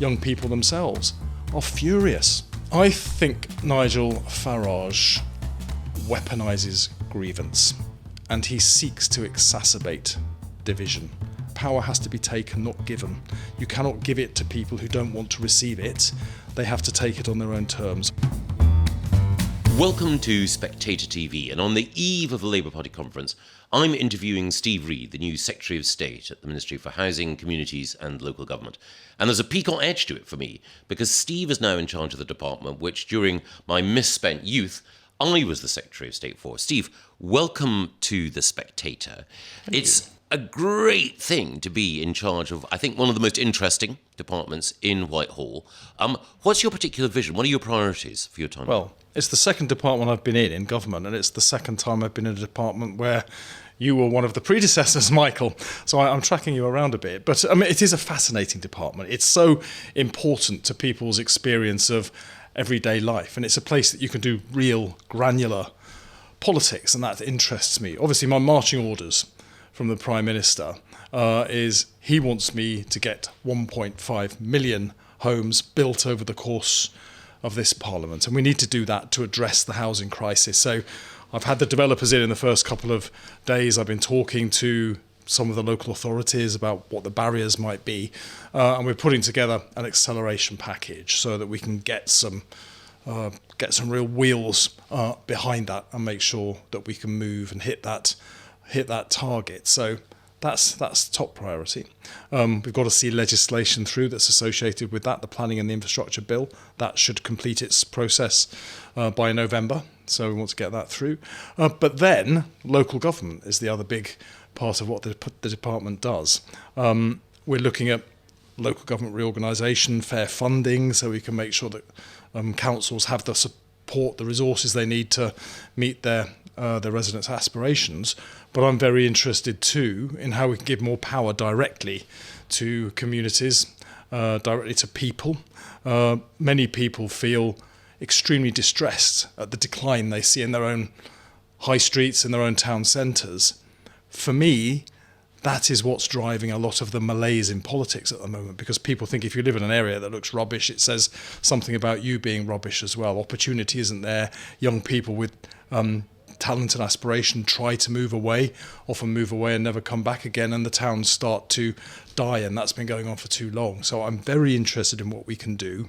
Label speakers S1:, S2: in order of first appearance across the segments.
S1: young people themselves are furious. I think Nigel Farage weaponises grievance and he seeks to exacerbate division. Power has to be taken, not given. You cannot give it to people who don't want to receive it. They have to take it on their own terms.
S2: Welcome to Spectator TV, and on the eve of the Labour Party conference, I'm interviewing Steve Reed, the new Secretary of State at the Ministry for Housing, Communities and Local Government. And there's a piquant edge to it for me, because Steve is now in charge of the department, which during my misspent youth, I was the Secretary of State for. Steve, welcome to The Spectator. It's a great thing to be in charge of, I think, one of the most interesting departments in Whitehall. What's your particular vision? What are your priorities for your time?
S1: Well, it's the second department I've been in government, and it's the second time I've been in a department where you were one of the predecessors, Michael. So I'm tracking you around a bit. But I mean, it is a fascinating department. It's so important to people's experience of everyday life, and it's a place that you can do real granular politics, and that interests me. Obviously, my marching orders from the Prime Minister is he wants me to get 1.5 million homes built over the course of this Parliament, and we need to do that to address the housing crisis. So I've had the developers in the first couple of days. I've been talking to some of the local authorities about what the barriers might be, and we're putting together an acceleration package so that we can get some real wheels behind that and make sure that we can move and hit that target. So that's top priority. We've got to see legislation through that's associated with that, the planning and the infrastructure bill. That should complete its process by November, so we want to get that through. But then local government is the other big part of what the department does. We're looking at local government reorganisation, fair funding, so we can make sure that councils have the support, the resources they need to meet their residents' aspirations. But I'm very interested too in how we can give more power directly to communities, directly to people. Many people feel extremely distressed at the decline they see in their own high streets, in their own town centres. For me, that is what's driving a lot of the malaise in politics at the moment, because people think if you live in an area that looks rubbish, it says something about you being rubbish as well. Opportunity isn't there. Young people with talent and aspiration try to move away, often move away and never come back again, and the towns start to die, and that's been going on for too long. So I'm very interested in what we can do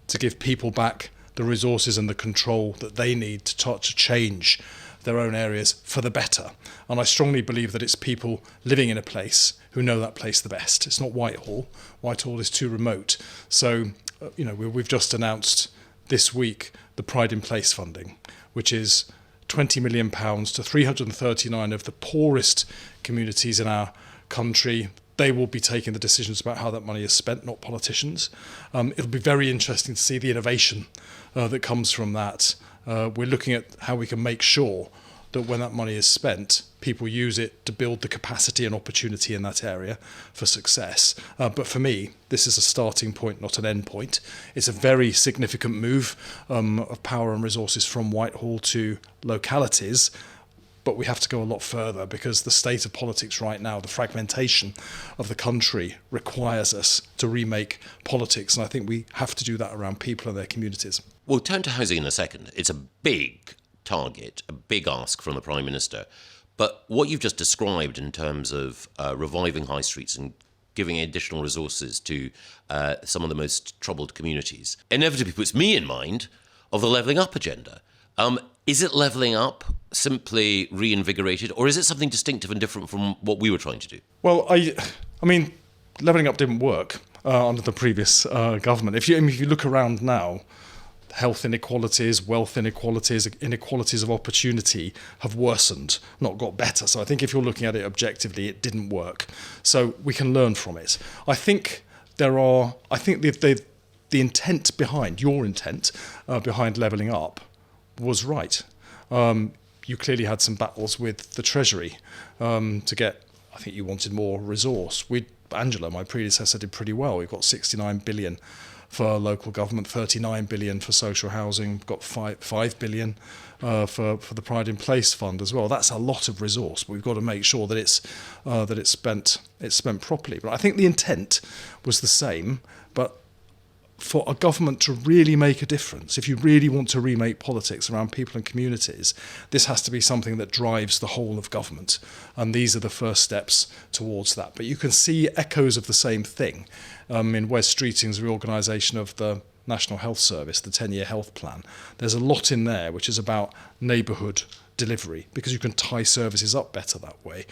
S1: to give people back the resources and the control that they need to change their own areas for the better. And I strongly believe that it's people living in a place who know that place the best. It's not Whitehall. Whitehall is too remote. So, we've just announced this week the Pride in Place funding, which is £20 million to 339 of the poorest communities in our country. They will be taking the decisions about how that money is spent, not politicians. It'll be very interesting to see the innovation that comes from that. We're looking at how we can make sure that when that money is spent, people use it to build the capacity and opportunity in that area for success. But for me, this is a starting point, not an end point. It's a very significant move of power and resources from Whitehall to localities. But we have to go a lot further, because the state of politics right now, the fragmentation of the country, requires us to remake politics. And I think we have to do that around people and their communities.
S2: We'll turn to housing in a second. It's a big target, a big ask from the Prime Minister. But what you've just described in terms of reviving high streets and giving additional resources to some of the most troubled communities inevitably puts me in mind of the levelling up agenda. Is it levelling up, simply reinvigorated, or is it something distinctive and different from what we were trying to do?
S1: Well, I mean, levelling up didn't work under the previous government. If you look around now, health inequalities, wealth inequalities, inequalities of opportunity have worsened, not got better. So I think if you're looking at it objectively, it didn't work. So we can learn from it. I think the intent behind, your intent behind levelling up was right. You clearly had some battles with the Treasury to get, I think you wanted more resource. Angela, my predecessor, did pretty well. We've got 69 billion for local government, 39 billion for social housing, we've got 5 billion for the Pride in Place fund as well. That's a lot of resource, but we've got to make sure that it's spent properly. But I think the intent was the same, but for a government to really make a difference, if you really want to remake politics around people and communities, this has to be something that drives the whole of government. And these are the first steps towards that. But you can see echoes of the same thing in Wes Streeting's reorganisation of the National Health Service, the 10-year health plan. There's a lot in there which is about neighbourhood delivery, because you can tie services up better that way.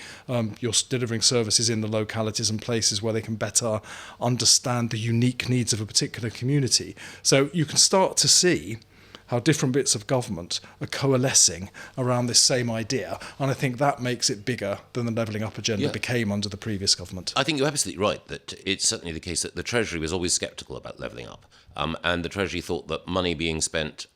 S1: You're delivering services in the localities and places where they can better understand the unique needs of a particular community. So you can start to see how different bits of government are coalescing around this same idea, and I think that makes it bigger than the levelling up agenda became under the previous government.
S2: I think you're absolutely right that it's certainly the case that the Treasury was always sceptical about levelling up, and the Treasury thought that money being spent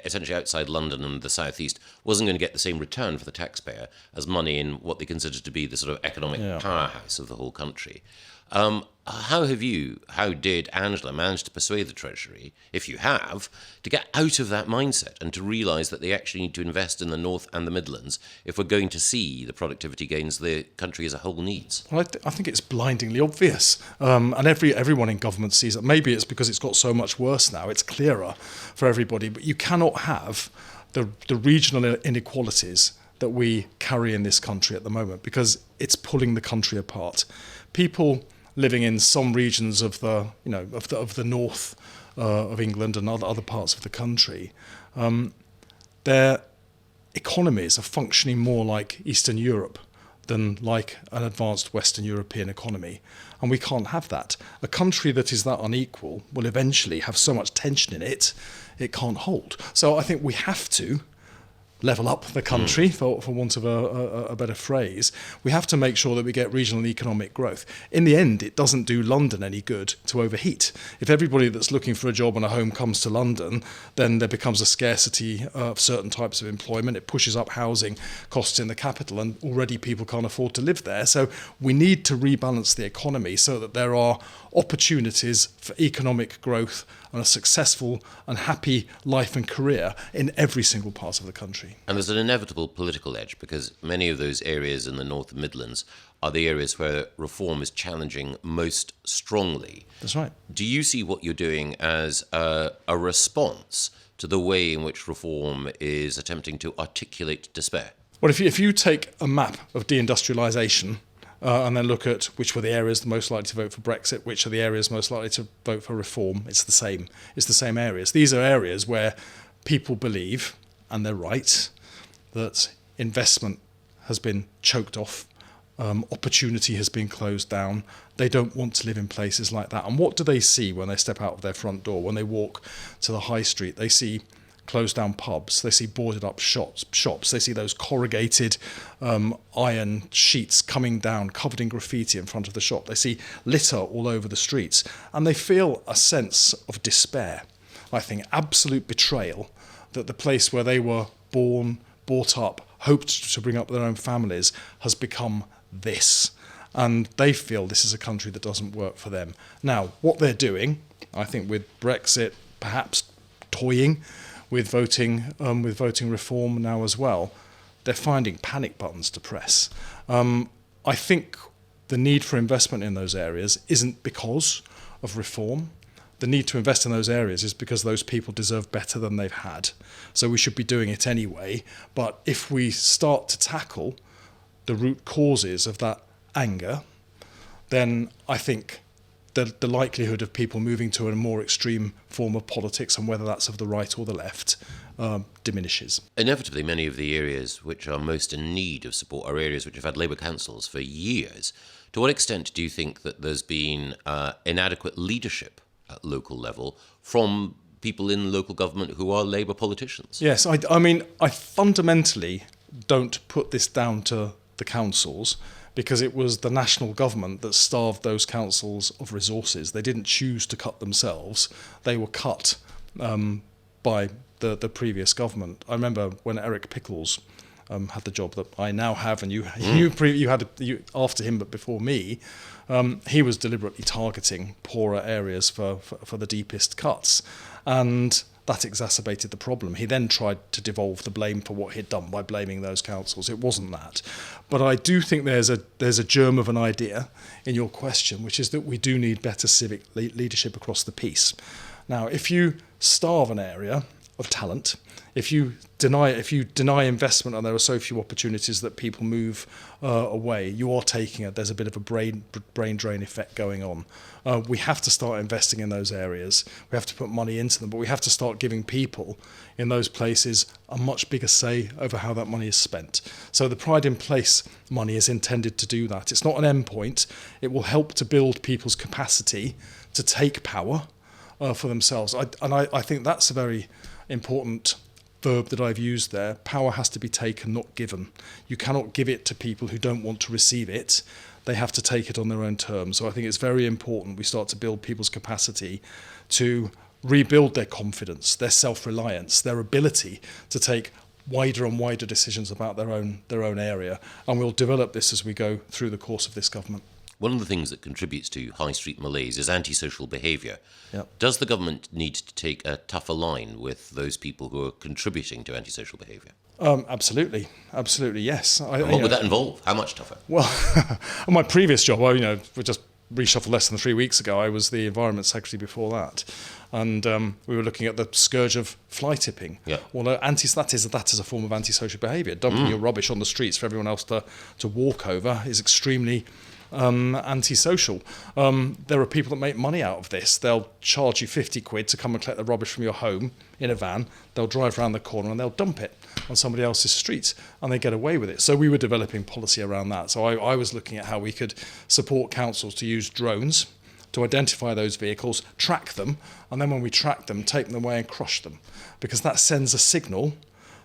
S2: essentially outside London and the southeast wasn't going to get the same return for the taxpayer as money in what they considered to be the sort of economic powerhouse of the whole country. How did Angela manage to persuade the Treasury, if you have, to get out of that mindset and to realise that they actually need to invest in the North and the Midlands if we're going to see the productivity gains the country as a whole needs?
S1: Well, I think it's blindingly obvious, and everyone in government sees it. Maybe it's because it's got so much worse now, it's clearer for everybody, but you cannot have the regional inequalities that we carry in this country at the moment, because it's pulling the country apart. People living in some regions of the north of England and other parts of the country, their economies are functioning more like Eastern Europe than like an advanced Western European economy. And we can't have that. A country that is that unequal will eventually have so much tension in it, it can't hold. So I think we have to level up the country, for want of a better phrase. We have to make sure that we get regional economic growth. In the end, it doesn't do London any good to overheat. If everybody that's looking for a job and a home comes to London, then there becomes a scarcity of certain types of employment. It pushes up housing costs in the capital, and already people can't afford to live there. So we need to rebalance the economy so that there are opportunities for economic growth and a successful and happy life and career in every single part of the country.
S2: And there's an inevitable political edge, because many of those areas in the North and Midlands are the areas where reform is challenging most strongly.
S1: That's right.
S2: Do you see what you're doing as a response to the way in which reform is attempting to articulate despair?
S1: Well, if you take a map of deindustrialisation, and then look at which were the areas most likely to vote for Brexit, which are the areas most likely to vote for reform, it's the same. It's the same areas. These are areas where people believe, and they're right, that investment has been choked off, opportunity has been closed down. They don't want to live in places like that. And what do they see when they step out of their front door? When they walk to the high street, they see closed down pubs, they see boarded up shops, they see those corrugated iron sheets coming down, covered in graffiti in front of the shop, they see litter all over the streets, and they feel a sense of despair. I think absolute betrayal that the place where they were born, brought up, hoped to bring up their own families has become this. And they feel this is a country that doesn't work for them. Now, what they're doing, I think with Brexit, perhaps toying with voting reform now as well, they're finding panic buttons to press. I think the need for investment in those areas isn't because of reform. The need to invest in those areas is because those people deserve better than they've had. So we should be doing it anyway. But if we start to tackle the root causes of that anger, then I think the likelihood of people moving to a more extreme form of politics, and whether that's of the right or the left, diminishes.
S2: Inevitably, many of the areas which are most in need of support are areas which have had Labour councils for years. To what extent do you think that there's been inadequate leadership at local level from people in local government who are Labour politicians?
S1: Yes, I mean, I fundamentally don't put this down to the councils, because it was the national government that starved those councils of resources. They didn't choose to cut themselves. They were cut by the previous government. I remember when Eric Pickles had the job that I now have, and you had after him but before me, he was deliberately targeting poorer areas for the deepest cuts. And that exacerbated the problem. He then tried to devolve the blame for what he'd done by blaming those councils. It wasn't that. But I do think there's a germ of an idea in your question, which is that we do need better civic leadership across the piece. Now, if you starve an area of talent, if you deny investment and there are so few opportunities that people move away, there's a bit of a brain drain effect going on. We have to start investing in those areas. We have to put money into them, but we have to start giving people in those places a much bigger say over how that money is spent. So the Pride in Place money is intended to do that. It's not an endpoint. It will help to build people's capacity to take power for themselves. I think that's a very important verb that I've used there. Power has to be taken, not given. You cannot give it to people who don't want to receive it. They have to take it on their own terms. So I think it's very important we start to build people's capacity to rebuild their confidence, their self-reliance, their ability to take wider and wider decisions about their own area. And we'll develop this as we go through the course of this government.
S2: One of the things that contributes to high street malaise is antisocial behaviour.
S1: Yep.
S2: Does the government need to take a tougher line with those people who are contributing to antisocial behaviour?
S1: Absolutely, yes.
S2: And what would that involve? How much tougher?
S1: Well, on my previous job, we just reshuffled less than 3 weeks ago. I was the Environment Secretary before that. And we were looking at the scourge of fly tipping.
S2: Yeah.
S1: Well, that is a form of antisocial behaviour. Dumping your rubbish on the streets for everyone else to walk over is extremely antisocial. There are people that make money out of this. They'll charge you 50 quid to come and collect the rubbish from your home in a van. They'll drive around the corner and they'll dump it on somebody else's street, and they get away with it. So we were developing policy around that. So I was looking at how we could support councils to use drones to identify those vehicles, track them, and then when we track them, take them away and crush them, because that sends a signal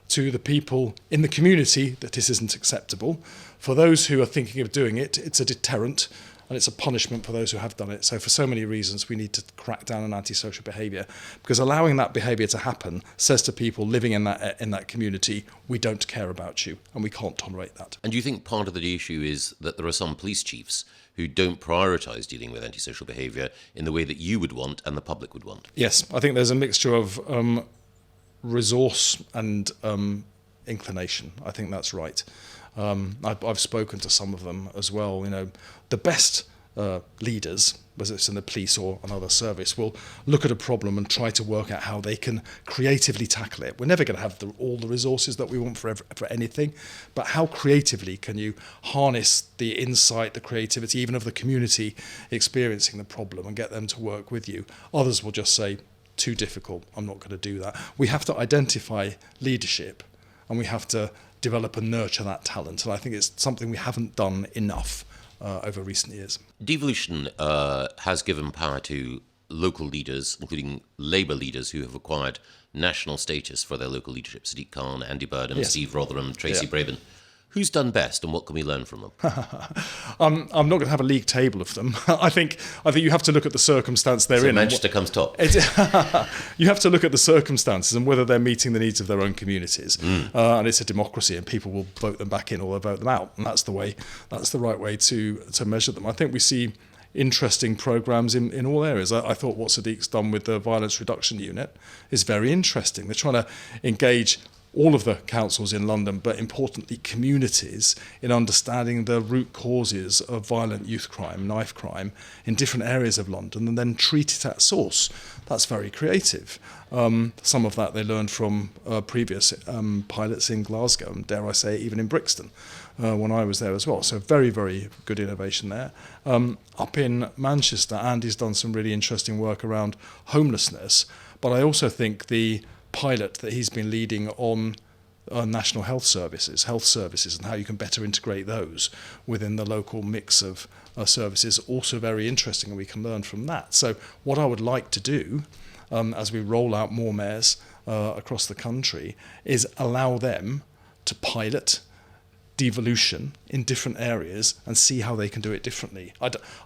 S1: to the people in the community that this isn't acceptable. For those who are thinking of doing it, it's a deterrent and it's a punishment for those who have done it. So for so many reasons, we need to crack down on antisocial behaviour, because allowing that behaviour to happen says to people living in that community, we don't care about you and we can't tolerate that.
S2: And do you think part of the issue is that there are some police chiefs who don't prioritise dealing with antisocial behaviour in the way that you would want and the public would want?
S1: Yes, I think there's a mixture of resource and inclination. I think that's right. I've spoken to some of them as well. The best leaders, whether it's in the police or another service, will look at a problem and try to work out how they can creatively tackle it. We're never going to have all the resources that we want for anything, but how creatively can you harness the insight, the creativity, even of the community experiencing the problem, and get them to work with you? Others will just say, too difficult, I'm not going to do that. We have to identify leadership, and we have to develop and nurture that talent. And I think it's something we haven't done enough over recent years.
S2: Devolution has given power to local leaders, including Labour leaders who have acquired national status for their local leadership. Sadiq Khan, Andy Burnham,
S1: Yes.
S2: Steve Rotherham, Tracy
S1: Yeah.
S2: Brabin. Who's done best and what can we learn from them?
S1: I'm not going to have a league table of them. I think you have to look at the circumstance they're
S2: So
S1: in.
S2: Manchester comes top.
S1: You have to look at the circumstances and whether they're meeting the needs of their own communities. And it's a democracy, and people will vote them back in or they'll vote them out. And that's the right way to measure them. I think we see interesting programmes in all areas. I thought what Sadiq's done with the Violence Reduction Unit is very interesting. They're trying to engage all of the councils in London, but importantly communities, in understanding the root causes of violent youth crime, knife crime, in different areas of London, and then treat it at source. That's very creative. Some of that they learned from previous pilots in Glasgow, and dare I say even in Brixton, when I was there as well. So very, very good innovation there. Up in Manchester, Andy's done some really interesting work around homelessness, but I also think the pilot that he's been leading on national health services, and how you can better integrate those within the local mix of services, also very interesting, and we can learn from that. So what I would like to do as we roll out more mayors across the country is allow them to pilot devolution in different areas and see how they can do it differently.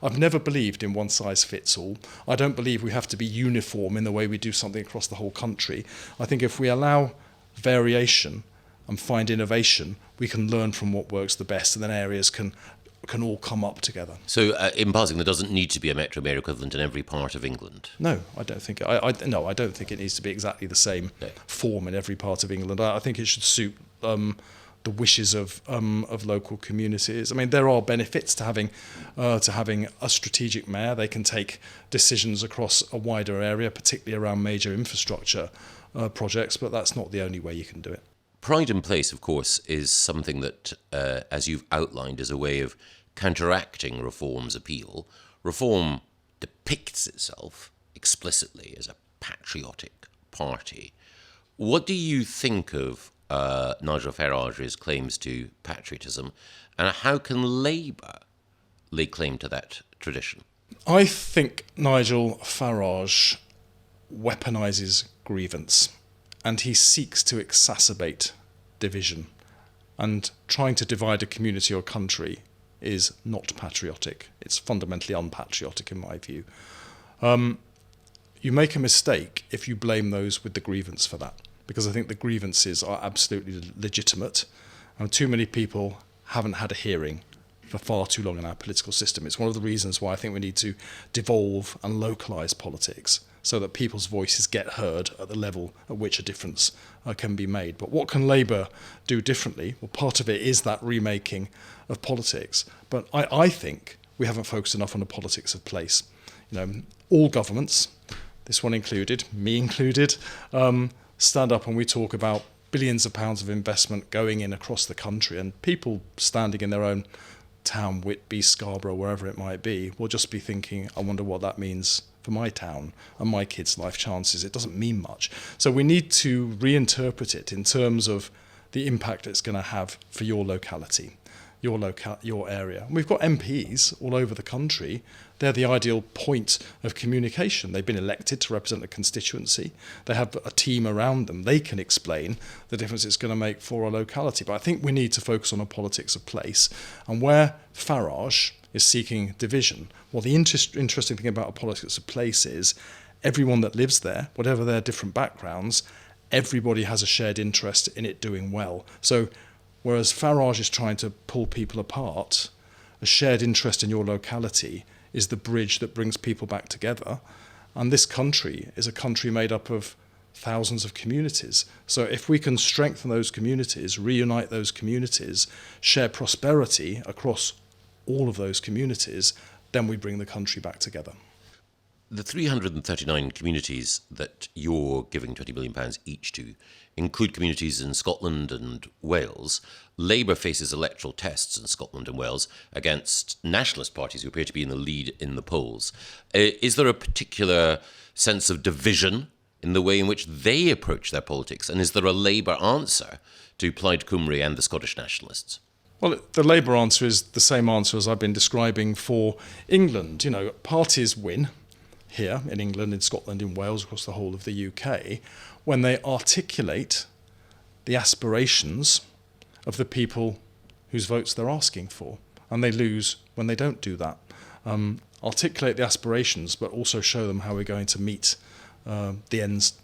S1: I've never believed in one size fits all. I don't believe we have to be uniform in the way we do something across the whole country. I think if we allow variation and find innovation, we can learn from what works the best, and then areas can all come up together.
S2: So in passing, there doesn't need to be a Metro Mayor equivalent in every part of England?
S1: No, I don't think. I don't think it needs to be exactly the same form in every part of England. I think it should suit the wishes of local communities. I mean, there are benefits to having a strategic mayor. They can take decisions across a wider area, particularly around major infrastructure projects, but that's not the only way you can do it.
S2: Pride in place, of course, is something that, as you've outlined, is a way of counteracting Reform's appeal. Reform depicts itself explicitly as a patriotic party. What do you think of Nigel Farage's claims to patriotism, and how can Labour lay claim to that tradition?
S1: I think Nigel Farage weaponises grievance, and he seeks to exacerbate division. And trying to divide a community or country is not patriotic. It's fundamentally unpatriotic in my view. You make a mistake if you blame those with the grievance for that, because I think the grievances are absolutely legitimate, and too many people haven't had a hearing for far too long in our political system. It's one of the reasons why I think we need to devolve and localise politics so that people's voices get heard at the level at which a difference can be made. But what can Labour do differently? Well, part of it is that remaking of politics. But I think we haven't focused enough on the politics of place. All governments, this one included, me included, stand up and we talk about billions of pounds of investment going in across the country, and people standing in their own town, Whitby, Scarborough, wherever it might be, will just be thinking, I wonder what that means for my town and my kids' life chances. It doesn't mean much. So we need to reinterpret it in terms of the impact it's going to have for your locality, your area. And we've got MPs all over the country. They're the ideal point of communication. They've been elected to represent a constituency. They have a team around them. They can explain the difference it's going to make for a locality. But I think we need to focus on a politics of place. And where Farage is seeking division, well, the interesting thing about a politics of place is everyone that lives there, whatever their different backgrounds, everybody has a shared interest in it doing well. So whereas Farage is trying to pull people apart, a shared interest in your locality is the bridge that brings people back together. And this country is a country made up of thousands of communities. So if we can strengthen those communities, reunite those communities, share prosperity across all of those communities, then we bring the country back together.
S2: The 339 communities that you're giving £20 million each to include communities in Scotland and Wales. Labour faces electoral tests in Scotland and Wales against nationalist parties who appear to be in the lead in the polls. Is there a particular sense of division in the way in which they approach their politics? And is there a Labour answer to Plaid Cymru and the Scottish nationalists?
S1: Well, the Labour answer is the same answer as I've been describing for England. Parties win here in England, in Scotland, in Wales, across the whole of the UK, when they articulate the aspirations of the people whose votes they're asking for. And they lose when they don't do that. Articulate the aspirations, but also show them how we're going to meet the ends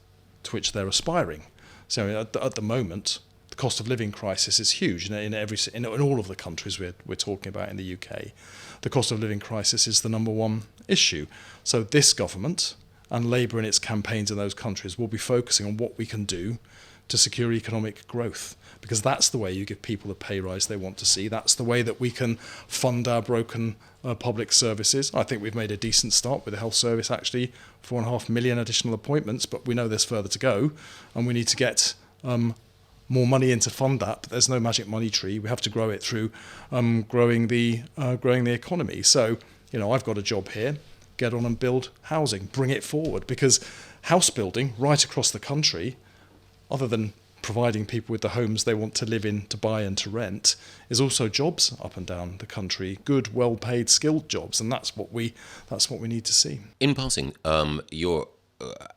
S1: to which they're aspiring. So at the moment, the cost of living crisis is huge in all of the countries we're talking about in the UK. The cost of living crisis is the number one issue. So this government and Labour in its campaigns in those countries will be focusing on what we can do to secure economic growth, because that's the way you give people the pay rise they want to see. That's the way that we can fund our broken public services. I think we've made a decent start with the health service, actually, 4.5 million additional appointments, but we know there's further to go, and we need to get more money in to fund that. But there's no magic money tree. We have to grow it through growing the economy. So, I've got a job here. Get on and build housing, bring it forward, because house building right across the country, other than providing people with the homes they want to live in, to buy and to rent, is also jobs up and down the country, good, well-paid, skilled jobs, and that's what we need to see.
S2: In passing, you're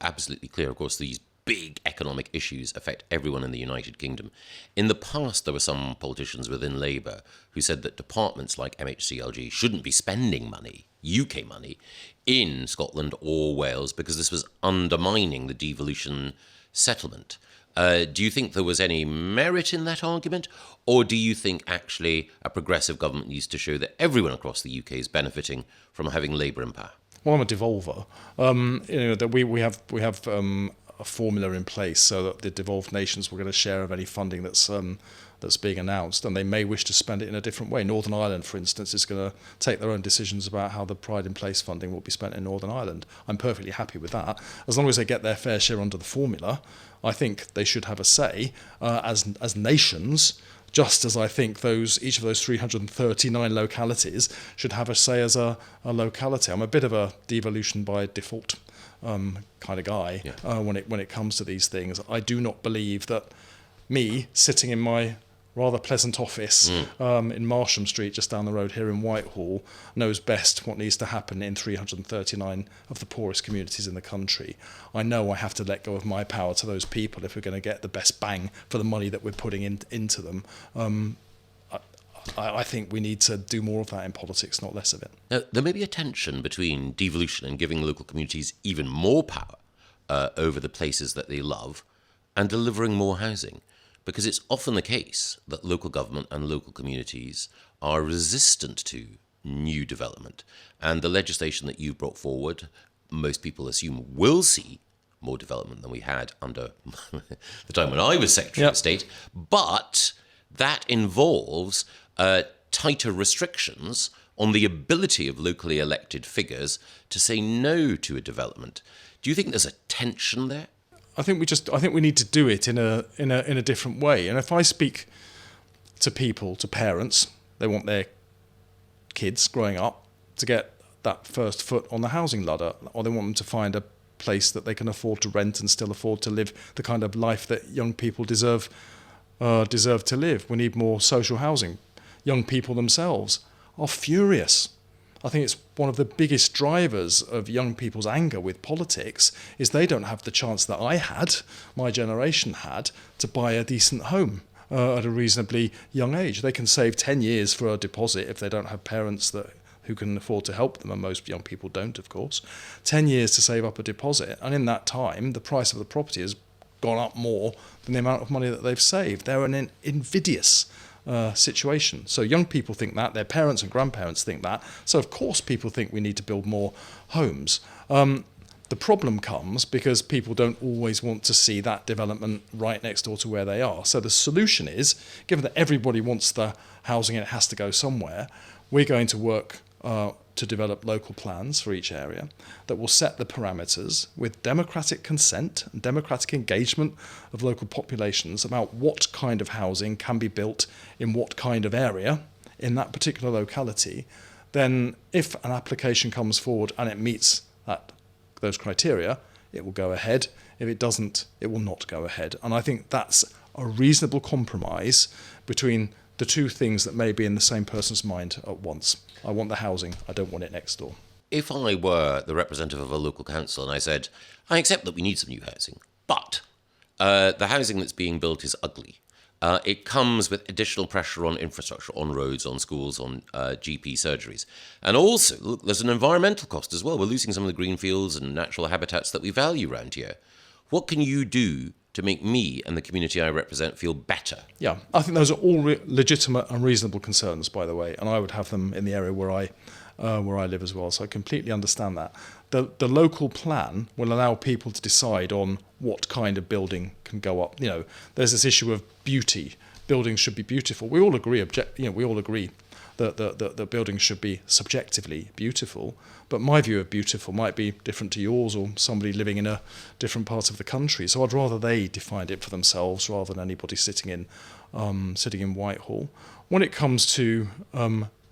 S2: absolutely clear, of course, these big economic issues affect everyone in the United Kingdom. In the past, there were some politicians within Labour who said that departments like MHCLG shouldn't be spending money, UK money, in Scotland or Wales because this was undermining the devolution settlement. Do you think there was any merit in that argument, or do you think actually a progressive government needs to show that everyone across the UK is benefiting from having Labour in power?
S1: Well, I'm a devolver. That we have a formula in place so that the devolved nations will get a share of any funding that's that's being announced, and they may wish to spend it in a different way. Northern Ireland, for instance, is going to take their own decisions about how the Pride in Place funding will be spent in Northern Ireland. I'm perfectly happy with that. As long as they get their fair share under the formula, I think they should have a say as nations, just as I think each of those 339 localities should have a say as a locality. I'm a bit of a devolution by default kind of guy when it comes to these things. I do not believe that me sitting in my rather pleasant office in Marsham Street, just down the road here in Whitehall, knows best what needs to happen in 339 of the poorest communities in the country. I know I have to let go of my power to those people if we're going to get the best bang for the money that we're putting into them. I think we need to do more of that in politics, not less of it.
S2: Now, there may be a tension between devolution and giving local communities even more power over the places that they love and delivering more housing. Because it's often the case that local government and local communities are resistant to new development. And the legislation that you've brought forward, most people assume will see more development than we had under the time when I was Secretary of State. But that involves tighter restrictions on the ability of locally elected figures to say no to a development. Do you think there's a tension there?
S1: I think we need to do it in a different way. And if I speak to people, to parents, they want their kids growing up to get that first foot on the housing ladder, or they want them to find a place that they can afford to rent and still afford to live the kind of life that young people deserve to live. We need more social housing. Young people themselves are furious. I think it's one of the biggest drivers of young people's anger with politics is they don't have the chance that my generation had, to buy a decent home at a reasonably young age. They can save 10 years for a deposit if they don't have parents who can afford to help them, and most young people don't, of course. 10 years to save up a deposit, and in that time, the price of the property has gone up more than the amount of money that they've saved. They're an invidious situation. So young people think that, their parents and grandparents think that, so of course people think we need to build more homes. The problem comes because people don't always want to see that development right next door to where they are. So the solution is, given that everybody wants the housing and it has to go somewhere, we're going to work to develop local plans for each area that will set the parameters with democratic consent and democratic engagement of local populations about what kind of housing can be built in what kind of area in that particular locality. Then if an application comes forward and it meets those criteria, it will go ahead. If it doesn't, it will not go ahead. And I think that's a reasonable compromise between the two things that may be in the same person's mind at once. I want the housing, I don't want it next door.
S2: If I were the representative of a local council and I said, I accept that we need some new housing, but the housing that's being built is ugly. It comes with additional pressure on infrastructure, on roads, on schools, on GP surgeries. And also, look, there's an environmental cost as well. We're losing some of the green fields and natural habitats that we value around here. What can you do to make me and the community I represent feel better?
S1: Yeah, I think those are all legitimate and reasonable concerns, by the way, and I would have them in the area where I live as well, so I completely understand that. The local plan will allow people to decide on what kind of building can go up. You know, there's this issue of beauty. Buildings should be beautiful. We all agree. We all agree that buildings should be subjectively beautiful. But my view of beautiful might be different to yours or somebody living in a different part of the country. So I'd rather they define it for themselves rather than anybody sitting in Whitehall. When it comes to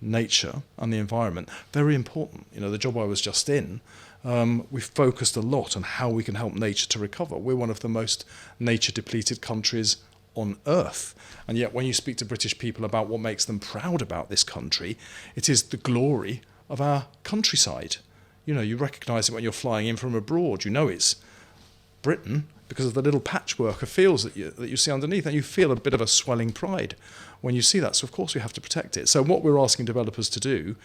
S1: nature and the environment, very important. You know, the job I was just in, we've focused a lot on how we can help nature to recover. We're one of the most nature-depleted countries on earth. And yet when you speak to British people about what makes them proud about this country, it is the glory of our countryside. You know, you recognise it when you're flying in from abroad. You know it's Britain because of the little patchwork of fields that you see underneath, and you feel a bit of a swelling pride when you see that. So of course we have to protect it. So what we're asking developers to do,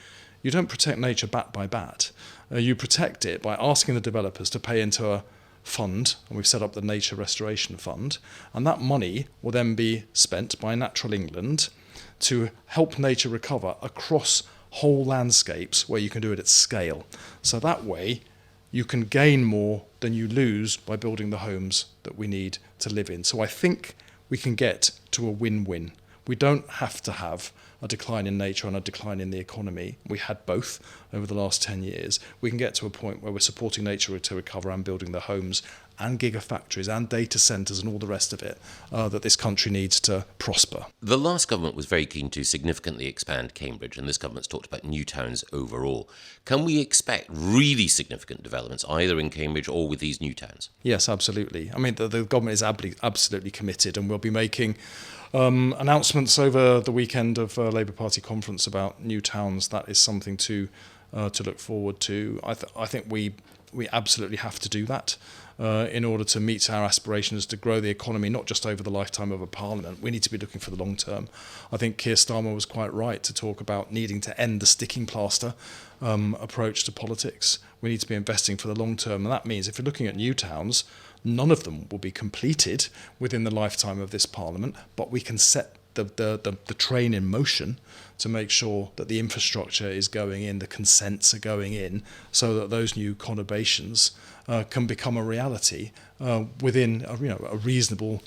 S1: you don't protect nature bat by bat. You protect it by asking the developers to pay into a fund, and we've set up the Nature Restoration Fund, and that money will then be spent by Natural England to help nature recover across whole landscapes where you can do it at scale. So that way you can gain more than you lose by building the homes that we need to live in. So I think we can get to a win-win. We don't have to have a decline in nature and a decline in the economy. We had both over the last 10 years. We can get to a point where we're supporting nature to recover and building the homes and gigafactories and data centres and all the rest of it that this country needs to prosper.
S2: The last government was very keen to significantly expand Cambridge, and this government's talked about new towns overall. Can we expect really significant developments either in Cambridge or with these new towns?
S1: Yes, absolutely. I mean, the government is absolutely committed, and we'll be making announcements over the weekend of Labour Party conference about new towns. That is something to look forward to. I think we absolutely have to do that in order to meet our aspirations to grow the economy, not just over the lifetime of a parliament. We need to be looking for the long term. I think Keir Starmer was quite right to talk about needing to end the sticking plaster approach to politics. We need to be investing for the long term, and that means if you're looking at new towns, none of them will be completed within the lifetime of this parliament, but we can set the train in motion to make sure that the infrastructure is going in, the consents are going in, so that those new conurbations can become a reality within a reasonable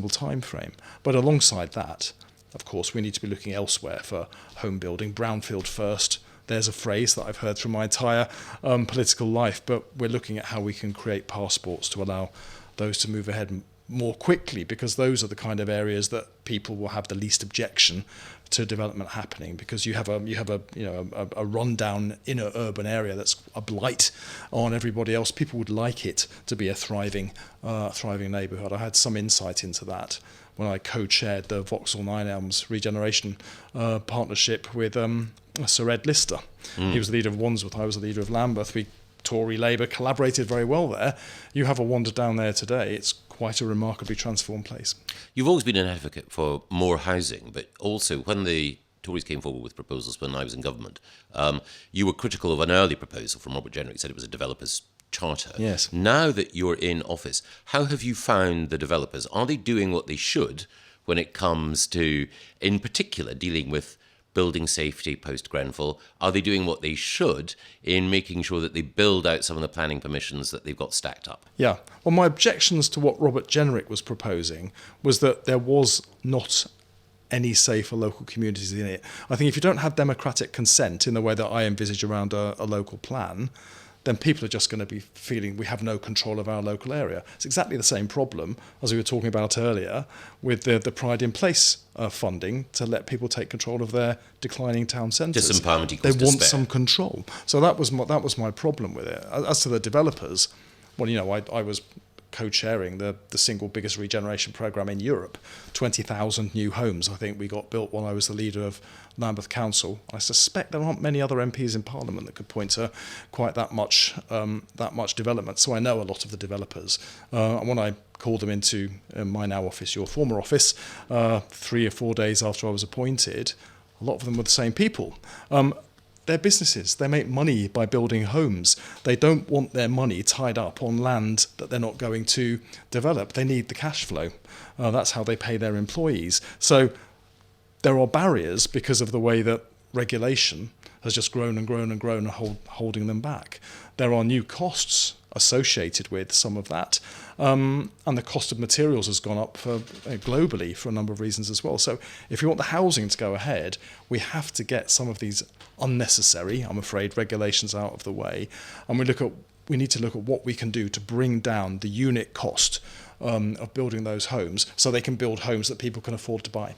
S1: time frame. But alongside that, of course, we need to be looking elsewhere for home building, brownfield first. There's a phrase that I've heard through my entire political life, but we're looking at how we can create passports to allow those to move ahead more quickly, because those are the kind of areas that people will have the least objection to development happening, because you have a rundown inner urban area that's a blight on everybody else. People would like it to be a thriving neighbourhood. I had some insight into that when I co-chaired the Vauxhall Nine Elms regeneration partnership with Sir Ed Lister. He was the leader of Wandsworth, I was the leader of Lambeth. We Tory Labour collaborated very well there. You have a wander down there today, it's quite a remarkably transformed place.
S2: You've always been an advocate for more housing, but also when the Tories came forward with proposals when I was in government, you were critical of an early proposal from Robert Jenrick, said it was a developer's charter.
S1: Yes.
S2: Now that you're in office, how have you found the developers? Are they doing what they should when it comes to, in particular, dealing with building safety post-Grenfell? Are they doing what they should in making sure that they build out some of the planning permissions that they've got stacked up?
S1: Yeah. Well, my objections to what Robert Jenrick was proposing was that there was not any say for local communities in it. I think if you don't have democratic consent in the way that I envisage around a local plan, then people are just going to be feeling we have no control of our local area. It's exactly the same problem as we were talking about earlier with the Pride in Place funding to let people take control of their declining town centres.
S2: Disempowerment equals
S1: They want
S2: despair.
S1: some control. So that was my problem with it. As to the developers, well, I was co-chairing the single biggest regeneration programme in Europe. 20,000 new homes, I think, we got built while I was the leader of Lambeth Council. I suspect there aren't many other MPs in Parliament that could point to quite that much development. So I know a lot of the developers. And when I called them into my now office, your former office, 3 or 4 days after I was appointed, a lot of them were the same people. They're businesses. They make money by building homes. They don't want their money tied up on land that they're not going to develop. They need the cash flow. That's how they pay their employees. So there are barriers because of the way that regulation has just grown and grown and grown, holding them back. There are new costs associated with some of that, and the cost of materials has gone up globally for a number of reasons as well. So if you want the housing to go ahead, we have to get some of these unnecessary, I'm afraid, regulations out of the way, and we need to look at what we can do to bring down the unit cost of building those homes so they can build homes that people can afford to buy.